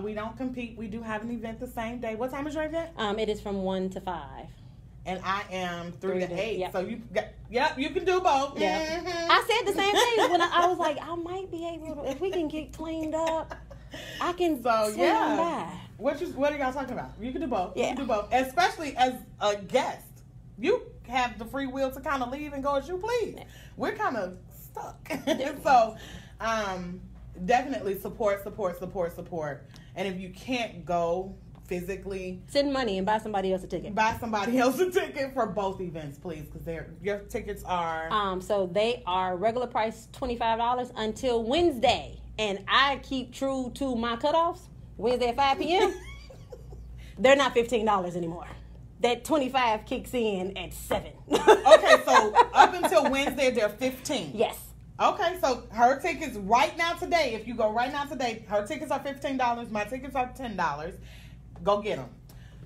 We don't compete. We do have an event the same day. What time is your event? It is from 1 to 5. And I am 3 to 8. Yep. So you can do both. Yeah. Mhm. I said the same thing when I was like, I might be able to, if we can get cleaned up, I can swing on by. What are y'all talking about? You can do both. Yeah. You can do both. Especially as a guest. You have the free will to kind of leave and go as you please. Yeah. We're kind of stuck. So, definitely support. And if you can't go physically, Send money and buy somebody else a ticket. buy somebody else a ticket for both events, please, because your tickets are. So they are regular price $25 until Wednesday. And I keep true to my cutoffs. Wednesday at 5 p.m. They're not $15 anymore. That 25 kicks in at 7. Okay, so up until Wednesday, they're 15. Yes. Okay, so her tickets right now today, if you go right now today, her tickets are $15. My tickets are $10. Go get them.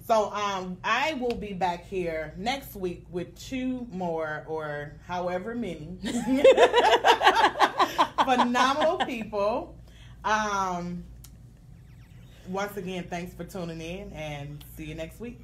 So I will be back here next week with 2 more or however many phenomenal people. Once again, thanks for tuning in and see you next week.